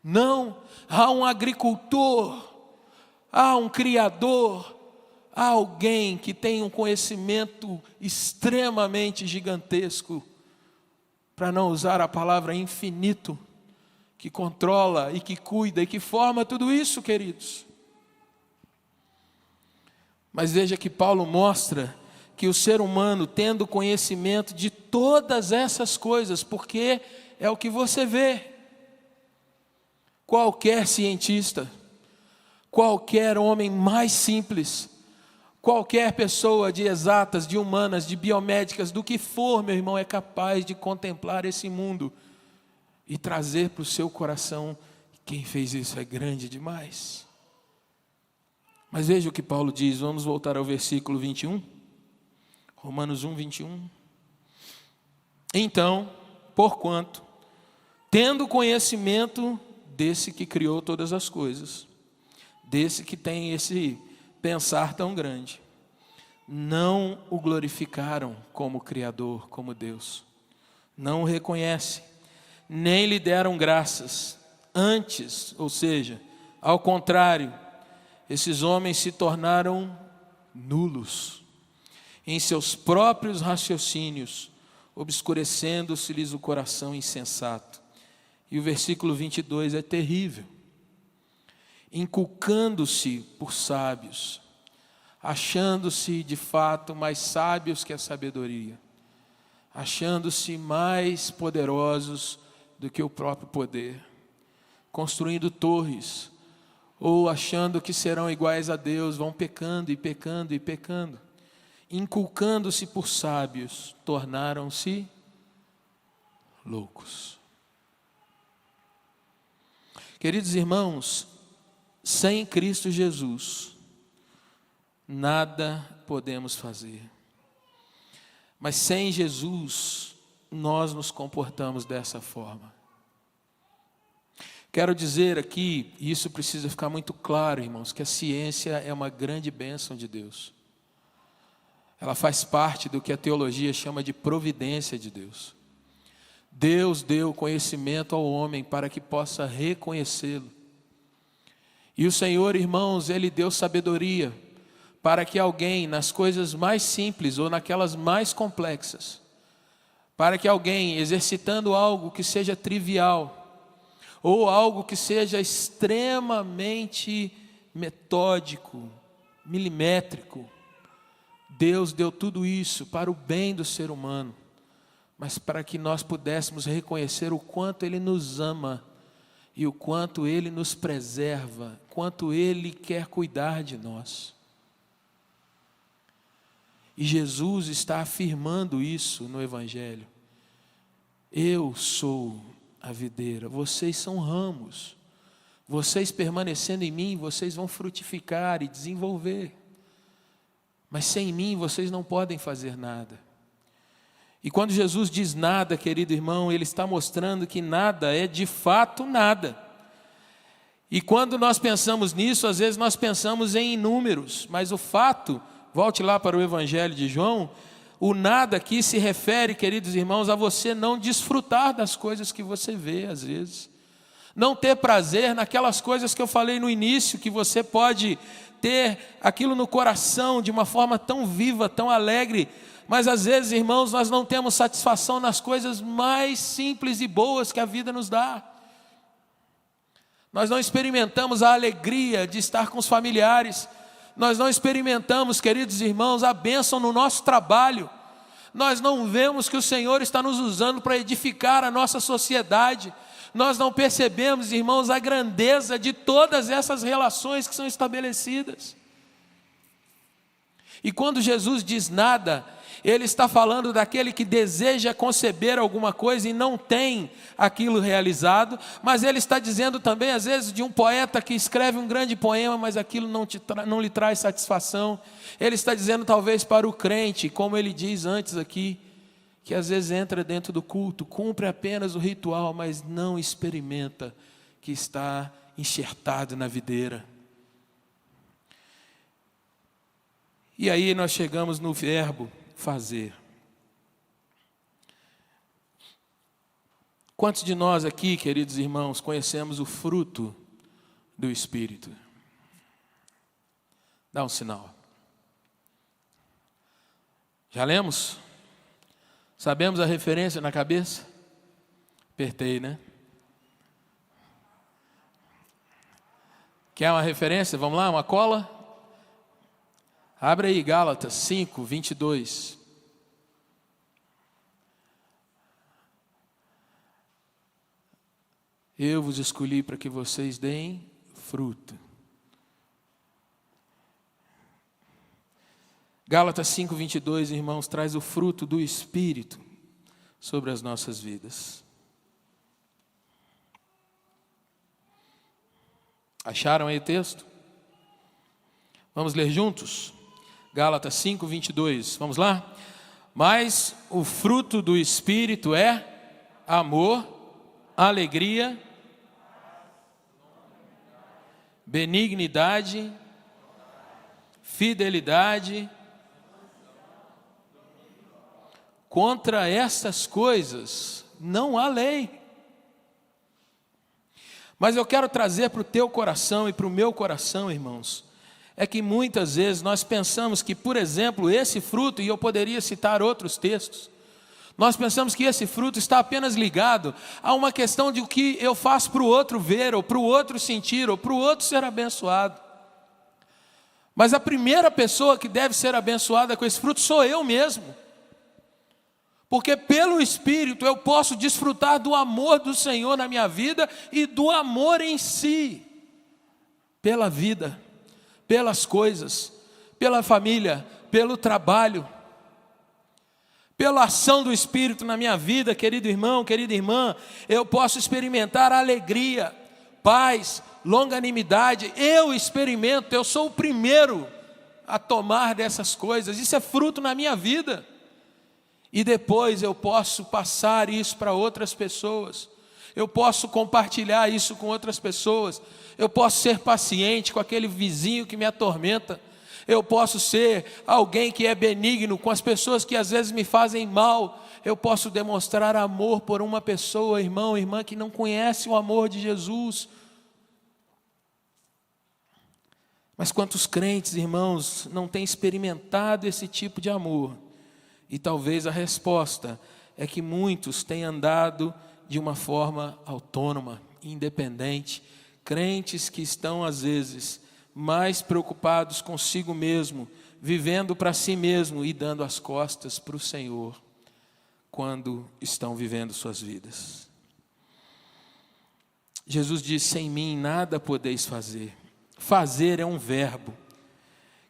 Não, há um agricultor, há um Criador, há alguém que tem um conhecimento extremamente gigantesco, para não usar a palavra infinito, que controla e que cuida e que forma tudo isso, queridos. Mas veja que Paulo mostra que o ser humano, tendo conhecimento de todas essas coisas, porque é o que você vê, qualquer cientista, qualquer homem mais simples, Qualquer pessoa de exatas, de humanas, de biomédicas, do que for, meu irmão, é capaz de contemplar esse mundo e trazer para o seu coração: quem fez isso é grande demais. Mas veja o que Paulo diz, vamos voltar ao versículo 21, Romanos 1, 21. Então, porquanto, tendo conhecimento desse que criou todas as coisas, desse que tem esse pensar tão grande, não o glorificaram como Criador, como Deus, não o reconhecem, nem lhe deram graças. Antes, ou seja, ao contrário, esses homens se tornaram nulos em seus próprios raciocínios, obscurecendo-se-lhes o coração insensato. E o versículo 22 é terrível. Inculcando-se por sábios, achando-se de fato mais sábios que a sabedoria, achando-se mais poderosos do que o próprio poder, construindo torres, ou achando que serão iguais a Deus, vão pecando e pecando e pecando. Inculcando-se por sábios, tornaram-se loucos. Queridos irmãos, sem Cristo Jesus, nada podemos fazer. Mas sem Jesus, nós nos comportamos dessa forma. Quero dizer aqui, e isso precisa ficar muito claro, irmãos, que a ciência é uma grande bênção de Deus. Ela faz parte do que a teologia chama de providência de Deus. Deus deu conhecimento ao homem para que possa reconhecê-lo. E o Senhor, irmãos, Ele deu sabedoria para que alguém, nas coisas mais simples ou naquelas mais complexas, para que alguém, exercitando algo que seja trivial, ou algo que seja extremamente metódico, milimétrico, Deus deu tudo isso para o bem do ser humano, mas para que nós pudéssemos reconhecer o quanto Ele nos ama e o quanto Ele nos preserva, quanto Ele quer cuidar de nós. E Jesus está afirmando isso no Evangelho. Eu sou a videira, vocês são ramos. Vocês permanecendo em mim, vocês vão frutificar e desenvolver. Mas sem mim vocês não podem fazer nada. E quando Jesus diz nada, querido irmão, Ele está mostrando que nada é de fato nada. E quando nós pensamos nisso, às vezes nós pensamos em números, mas o fato, volte lá para o Evangelho de João, o nada aqui se refere, queridos irmãos, a você não desfrutar das coisas que você vê às vezes. Não ter prazer naquelas coisas que eu falei no início, que você pode ter aquilo no coração de uma forma tão viva, tão alegre, mas às vezes, irmãos, nós não temos satisfação nas coisas mais simples e boas que a vida nos dá. Nós não experimentamos a alegria de estar com os familiares, nós não experimentamos, queridos irmãos, a bênção no nosso trabalho, nós não vemos que o Senhor está nos usando para edificar a nossa sociedade, nós não percebemos, irmãos, a grandeza de todas essas relações que são estabelecidas. E quando Jesus diz nada, Ele está falando daquele que deseja conceber alguma coisa e não tem aquilo realizado, mas Ele está dizendo também, às vezes, de um poeta que escreve um grande poema, mas aquilo não lhe traz satisfação. Ele está dizendo talvez para o crente, como ele diz antes aqui, que às vezes entra dentro do culto, cumpre apenas o ritual, mas não experimenta que está enxertado na videira. E aí nós chegamos no verbo fazer. Quantos de nós aqui, queridos irmãos, conhecemos o fruto do Espírito? Dá um sinal. Já lemos? Sabemos a referência na cabeça? Apertei, né? Quer uma referência? Vamos lá, uma cola? Abre aí, Gálatas 5, 22. Eu vos escolhi para que vocês deem fruto. Gálatas 5:22, irmãos, traz o fruto do Espírito sobre as nossas vidas. Acharam aí o texto? Vamos ler juntos? Gálatas 5:22, vamos lá? Mas o fruto do Espírito é amor, alegria, benignidade, fidelidade. Contra estas coisas não há lei. Mas eu quero trazer para o teu coração e para o meu coração, irmãos, é que muitas vezes nós pensamos que, por exemplo, esse fruto, e eu poderia citar outros textos, nós pensamos que esse fruto está apenas ligado a uma questão de o que eu faço para o outro ver, ou para o outro sentir, ou para o outro ser abençoado. Mas a primeira pessoa que deve ser abençoada com esse fruto sou eu mesmo. Porque pelo Espírito eu posso desfrutar do amor do Senhor na minha vida e do amor em si, pela vida, pelas coisas, pela família, pelo trabalho, pela ação do Espírito na minha vida, querido irmão, querida irmã. Eu posso experimentar alegria, paz, longanimidade. Eu experimento, eu sou o primeiro a tomar dessas coisas. Isso é fruto na minha vida. E depois eu posso passar isso para outras pessoas. Eu posso compartilhar isso com outras pessoas. Eu posso ser paciente com aquele vizinho que me atormenta. Eu posso ser alguém que é benigno com as pessoas que às vezes me fazem mal. Eu posso demonstrar amor por uma pessoa, irmão, irmã, que não conhece o amor de Jesus. Mas quantos crentes, irmãos, não têm experimentado esse tipo de amor? E talvez a resposta é que muitos têm andado de uma forma autônoma, independente. Crentes que estão, às vezes, mais preocupados consigo mesmo, vivendo para si mesmo e dando as costas para o Senhor, quando estão vivendo suas vidas. Jesus disse: sem mim nada podeis fazer. Fazer é um verbo.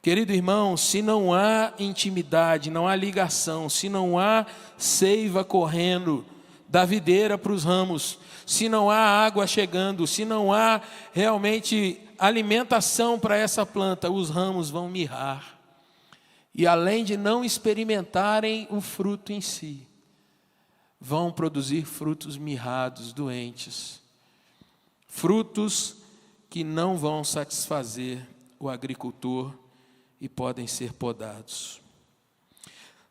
Querido irmão, se não há intimidade, não há ligação, se não há seiva correndo da videira para os ramos, se não há água chegando, se não há realmente alimentação para essa planta, os ramos vão mirrar. E além de não experimentarem o fruto em si, vão produzir frutos mirrados, doentes. Frutos que não vão satisfazer o agricultor e podem ser podados.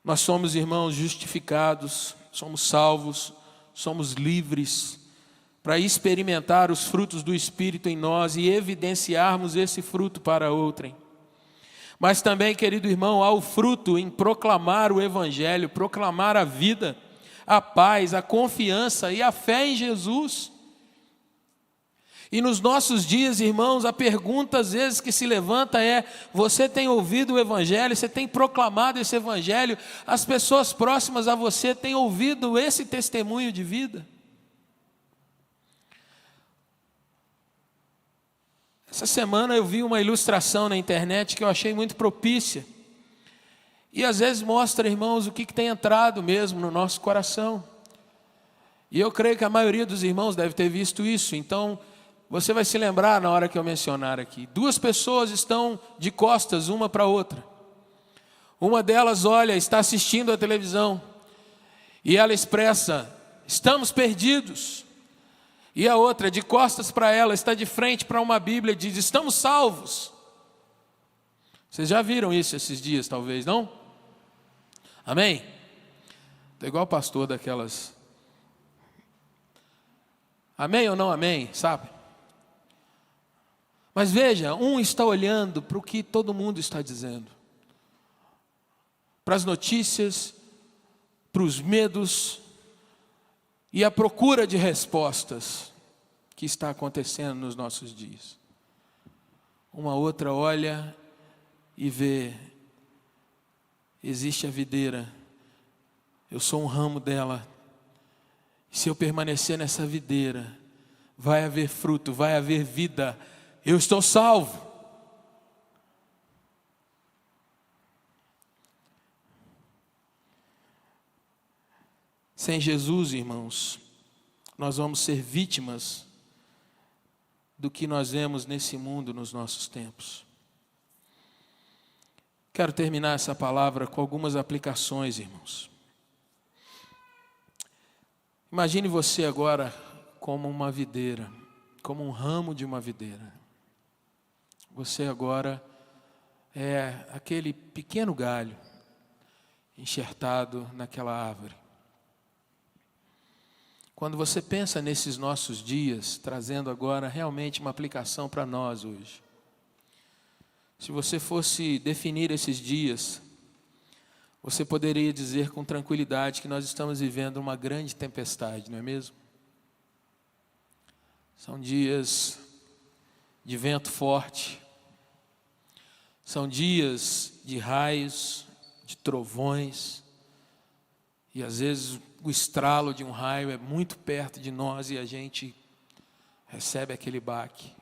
Nós somos, irmãos, justificados, somos salvos, somos livres para experimentar os frutos do Espírito em nós e evidenciarmos esse fruto para outrem. Mas também, querido irmão, há o fruto em proclamar o Evangelho, proclamar a vida, a paz, a confiança e a fé em Jesus. E nos nossos dias, irmãos, a pergunta às vezes que se levanta é: você tem ouvido o Evangelho, você tem proclamado esse Evangelho, as pessoas próximas a você têm ouvido esse testemunho de vida? Essa semana eu vi uma ilustração na internet que eu achei muito propícia. E às vezes mostra, irmãos, o que tem entrado mesmo no nosso coração. E eu creio que a maioria dos irmãos deve ter visto isso, então você vai se lembrar na hora que eu mencionar aqui. Duas pessoas estão de costas uma para a outra. Uma delas, olha, está assistindo a televisão. E ela expressa: estamos perdidos. E a outra, de costas para ela, está de frente para uma Bíblia e diz: estamos salvos. Vocês já viram isso esses dias, talvez, não? Amém? Estou igual o pastor daquelas. Amém ou não amém, sabe? Mas veja, um está olhando para o que todo mundo está dizendo, para as notícias, para os medos e a procura de respostas que está acontecendo nos nossos dias. Uma outra olha e vê: existe a videira, eu sou um ramo dela, se eu permanecer nessa videira, vai haver fruto, vai haver vida, eu estou salvo. Sem Jesus, irmãos, nós vamos ser vítimas do que nós vemos nesse mundo nos nossos tempos. Quero terminar essa palavra com algumas aplicações, irmãos. Imagine você agora como uma videira, como um ramo de uma videira. Você agora é aquele pequeno galho enxertado naquela árvore. Quando você pensa nesses nossos dias, trazendo agora realmente uma aplicação para nós hoje. Se você fosse definir esses dias, você poderia dizer com tranquilidade que nós estamos vivendo uma grande tempestade, não é mesmo? São dias de vento forte, são dias de raios, de trovões, e às vezes o estralo de um raio é muito perto de nós e a gente recebe aquele baque.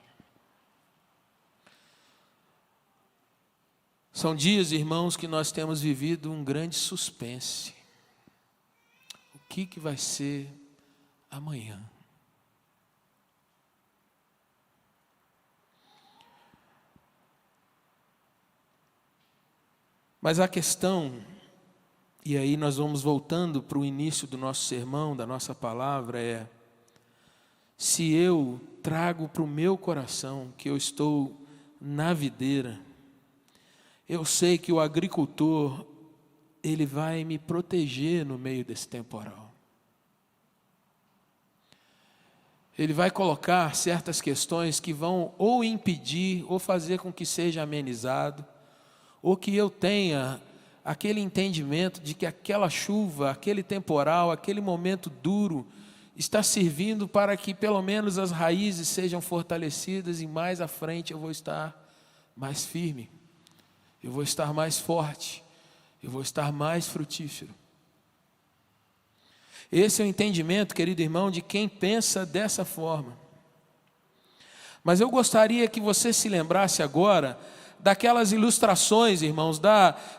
São dias, irmãos, que nós temos vivido um grande suspense. O que vai ser amanhã? Mas a questão, e aí nós vamos voltando para o início do nosso sermão, da nossa palavra, é: se eu trago para o meu coração que eu estou na videira, eu sei que o agricultor, ele vai me proteger no meio desse temporal. Ele vai colocar certas questões que vão ou impedir, ou fazer com que seja amenizado, ou que eu tenha aquele entendimento de que aquela chuva, aquele temporal, aquele momento duro, está servindo para que pelo menos as raízes sejam fortalecidas e mais à frente eu vou estar mais firme, eu vou estar mais forte, eu vou estar mais frutífero. Esse é o entendimento, querido irmão, de quem pensa dessa forma. Mas eu gostaria que você se lembrasse agora daquelas ilustrações, irmãos,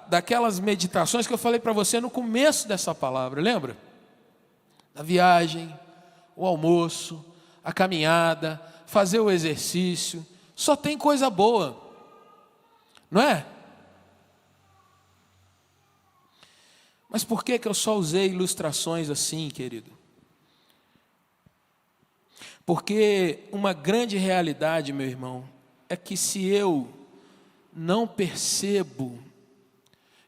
daquelas meditações que eu falei para você no começo dessa palavra, lembra? Da viagem, o almoço, a caminhada, fazer o exercício, só tem coisa boa, não é? Mas por que eu só usei ilustrações assim, querido? Porque uma grande realidade, meu irmão, é que se eu não percebo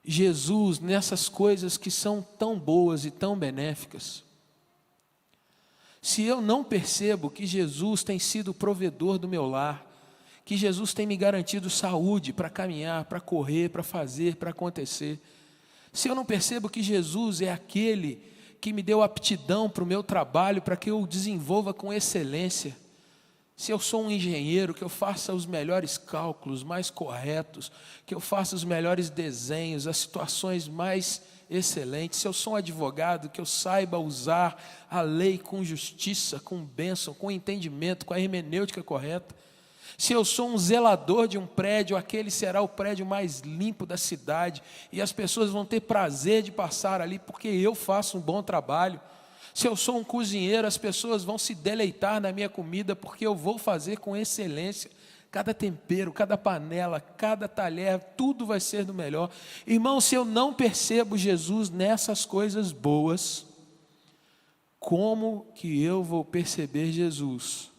Jesus nessas coisas que são tão boas e tão benéficas, se eu não percebo que Jesus tem sido o provedor do meu lar, que Jesus tem me garantido saúde para caminhar, para correr, para fazer, para acontecer, se eu não percebo que Jesus é aquele que me deu aptidão para o meu trabalho, para que eu o desenvolva com excelência, se eu sou um engenheiro, que eu faça os melhores cálculos, mais corretos, que eu faça os melhores desenhos, as situações mais excelentes, se eu sou um advogado, que eu saiba usar a lei com justiça, com bênção, com entendimento, com a hermenêutica correta, se eu sou um zelador de um prédio, aquele será o prédio mais limpo da cidade, e as pessoas vão ter prazer de passar ali, porque eu faço um bom trabalho. Se eu sou um cozinheiro, as pessoas vão se deleitar na minha comida, porque eu vou fazer com excelência. Cada tempero, cada panela, cada talher, tudo vai ser do melhor. Irmão, se eu não percebo Jesus nessas coisas boas, como que eu vou perceber Jesus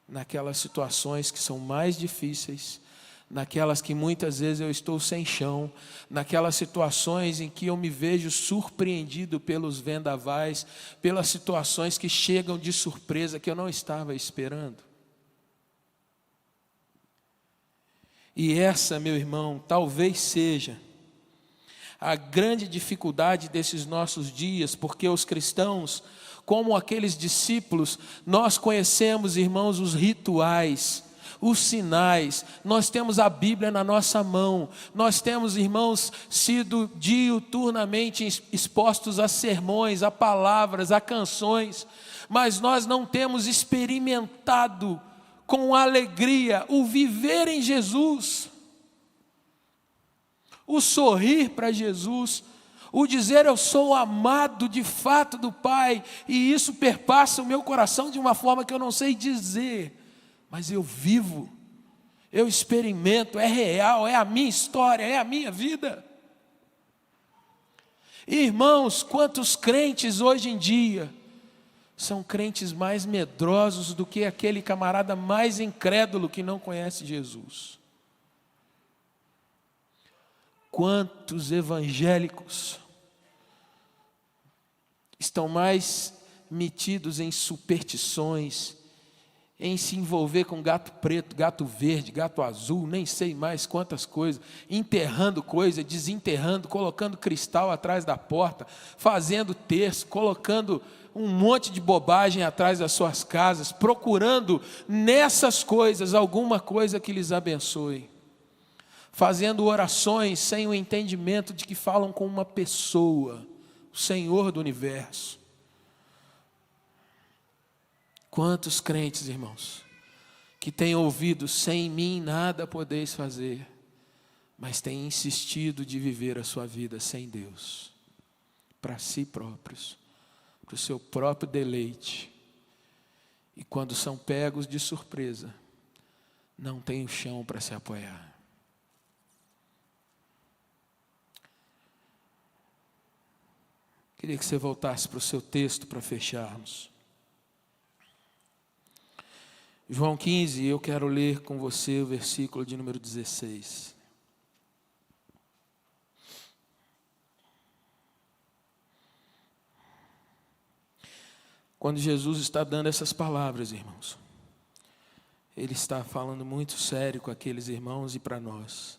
naquelas situações que são mais difíceis, naquelas que muitas vezes eu estou sem chão, naquelas situações em que eu me vejo surpreendido pelos vendavais, pelas situações que chegam de surpresa que eu não estava esperando? E essa, meu irmão, talvez seja a grande dificuldade desses nossos dias, porque os cristãos, como aqueles discípulos, nós conhecemos, irmãos, os rituais, os sinais, nós temos a Bíblia na nossa mão, nós temos, irmãos, sido diuturnamente expostos a sermões, a palavras, a canções, mas nós não temos experimentado com alegria o viver em Jesus, o sorrir para Jesus, o dizer eu sou amado de fato do Pai, e isso perpassa o meu coração de uma forma que eu não sei dizer, mas eu vivo, eu experimento, é real, é a minha história, é a minha vida. Irmãos, quantos crentes hoje em dia são crentes mais medrosos do que aquele camarada mais incrédulo que não conhece Jesus? Quantos evangélicos estão mais metidos em superstições, em se envolver com gato preto, gato verde, gato azul, nem sei mais quantas coisas, enterrando coisa, desenterrando, colocando cristal atrás da porta, fazendo terço, colocando um monte de bobagem atrás das suas casas, procurando nessas coisas alguma coisa que lhes abençoe, fazendo orações sem o entendimento de que falam com uma pessoa, o Senhor do universo. Quantos crentes, irmãos, que têm ouvido, sem mim nada podeis fazer, mas têm insistido de viver a sua vida sem Deus, para si próprios, para o seu próprio deleite, e quando são pegos de surpresa, não têm o chão para se apoiar. Queria que você voltasse para o seu texto para fecharmos. João 15, eu quero ler com você o versículo de número 16. Quando Jesus está dando essas palavras, irmãos, Ele está falando muito sério com aqueles irmãos e para nós.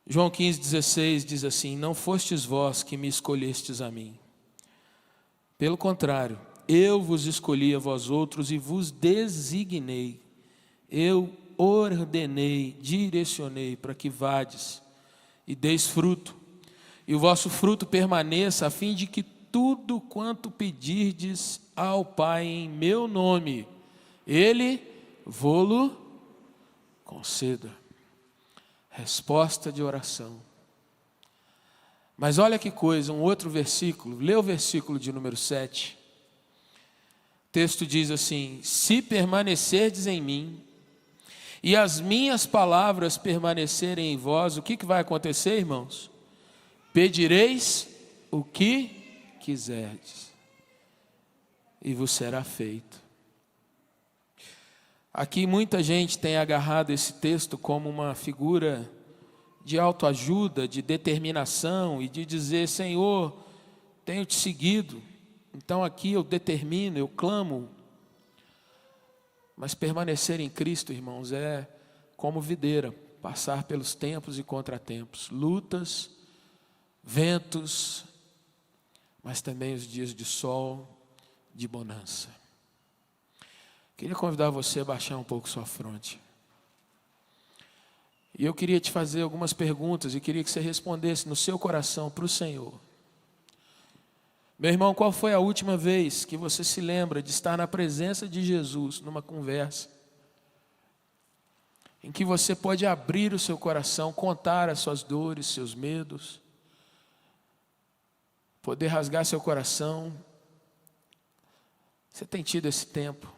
João 15, 16 diz assim: não fostes vós que me escolhestes a mim. Pelo contrário, eu vos escolhi a vós outros e vos designei. Eu ordenei, direcionei para que vades e deis fruto, e o vosso fruto permaneça, a fim de que tudo quanto pedirdes ao Pai em meu nome, Ele vô-lo conceda. Resposta de oração. Mas olha que coisa, um outro versículo, lê o versículo de número 7. O texto diz assim: se permanecerdes em mim, e as minhas palavras permanecerem em vós, o que vai acontecer, irmãos? Pedireis o que quiserdes, e vos será feito. Aqui muita gente tem agarrado esse texto como uma figura de autoajuda, de determinação e de dizer: Senhor, tenho te seguido, então aqui eu determino, eu clamo. Mas permanecer em Cristo, irmãos, é como videira, passar pelos tempos e contratempos, lutas, ventos, mas também os dias de sol, de bonança. Queria convidar você a baixar um pouco sua fronte. E eu queria te fazer algumas perguntas e queria que você respondesse no seu coração para o Senhor. Meu irmão, qual foi a última vez que você se lembra de estar na presença de Jesus, numa conversa, em que você pode abrir o seu coração, contar as suas dores, seus medos, poder rasgar seu coração? Você tem tido esse tempo?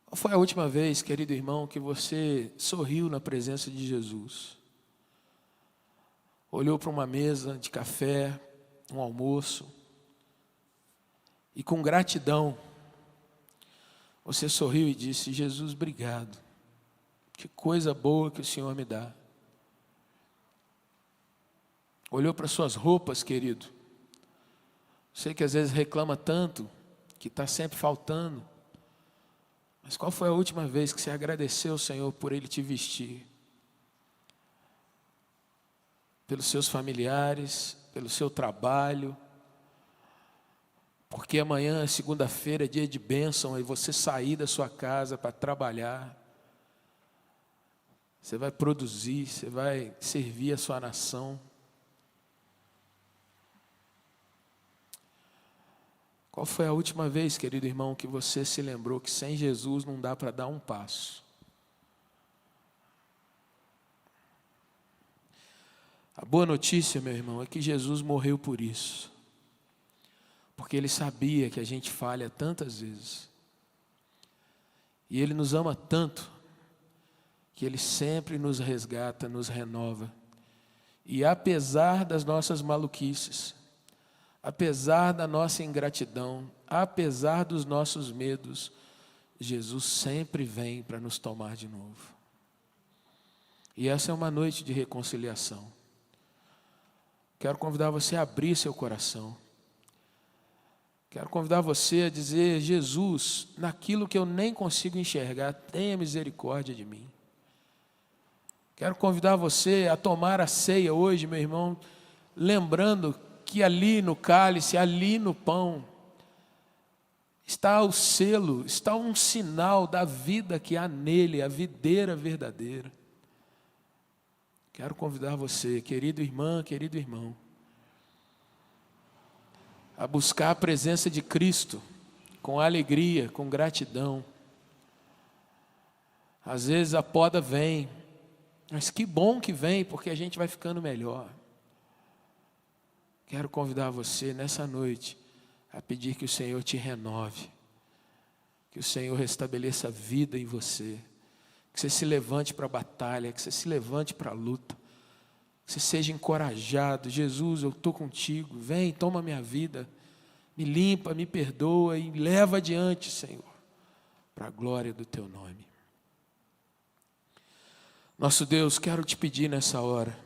Qual foi a última vez, querido irmão, que você sorriu na presença de Jesus? Olhou para uma mesa de café, um almoço, e com gratidão, você sorriu e disse: Jesus, obrigado. Que coisa boa que o Senhor me dá. Olhou para suas roupas, querido. Sei que às vezes reclama tanto, que está sempre faltando. Mas qual foi a última vez que você agradeceu ao Senhor por Ele te vestir? Pelos seus familiares, pelo seu trabalho. Porque amanhã, segunda-feira, é dia de bênção, e você sair da sua casa para trabalhar. Você vai produzir, você vai servir a sua nação. Qual foi a última vez, querido irmão, que você se lembrou que sem Jesus não dá para dar um passo? A boa notícia, meu irmão, é que Jesus morreu por isso. Porque Ele sabia que a gente falha tantas vezes. E Ele nos ama tanto, que Ele sempre nos resgata, nos renova. E apesar das nossas maluquices, apesar da nossa ingratidão, apesar dos nossos medos, Jesus sempre vem para nos tomar de novo. E essa é uma noite de reconciliação. Quero convidar você a abrir seu coração. Quero convidar você a dizer: Jesus, naquilo que eu nem consigo enxergar, tenha misericórdia de mim. Quero convidar você a tomar a ceia hoje, meu irmão, lembrando que ali no cálice, ali no pão, está o selo, está um sinal da vida que há nele, a videira verdadeira. Quero convidar você, querido irmão, querido irmão, a buscar a presença de Cristo com alegria, com gratidão. Às vezes a poda vem, mas que bom que vem, porque a gente vai ficando melhor. Quero convidar você nessa noite a pedir que o Senhor te renove, que o Senhor restabeleça a vida em você, que você se levante para a batalha, que você se levante para a luta, que você seja encorajado. Jesus, eu estou contigo, vem, toma minha vida, me limpa, me perdoa e me leva adiante, Senhor, para a glória do teu nome. Nosso Deus, quero te pedir nessa hora,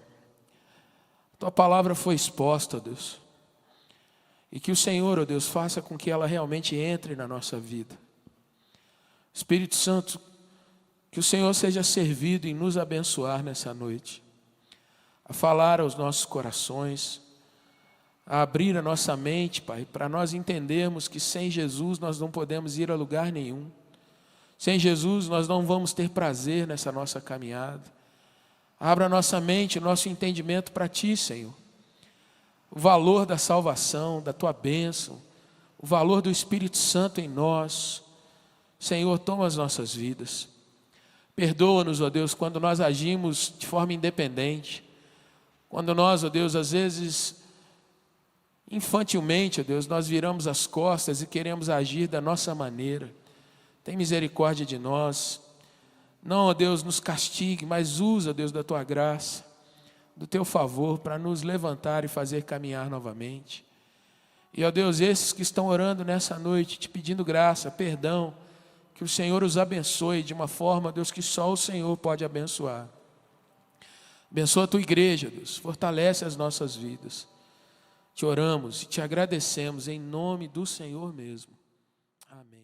tua palavra foi exposta, ó Deus, e que o Senhor, ó Deus, faça com que ela realmente entre na nossa vida. Espírito Santo, que o Senhor seja servido em nos abençoar nessa noite, a falar aos nossos corações, a abrir a nossa mente, Pai, para nós entendermos que sem Jesus nós não podemos ir a lugar nenhum. Sem Jesus nós não vamos ter prazer nessa nossa caminhada. Abra a nossa mente, o nosso entendimento para Ti, Senhor. O valor da salvação, da Tua bênção, o valor do Espírito Santo em nós. Senhor, toma as nossas vidas. Perdoa-nos, ó Deus, quando nós agimos de forma independente. Quando nós, ó Deus, às vezes, infantilmente, ó Deus, nós viramos as costas e queremos agir da nossa maneira. Tem misericórdia de nós. Não, ó Deus, nos castigue, mas usa, ó Deus, da Tua graça, do Teu favor, para nos levantar e fazer caminhar novamente. E, ó Deus, esses que estão orando nessa noite, te pedindo graça, perdão, que o Senhor os abençoe de uma forma, Deus, que só o Senhor pode abençoar. Abençoa a Tua igreja, Deus, fortalece as nossas vidas. Te oramos e te agradecemos em nome do Senhor mesmo. Amém.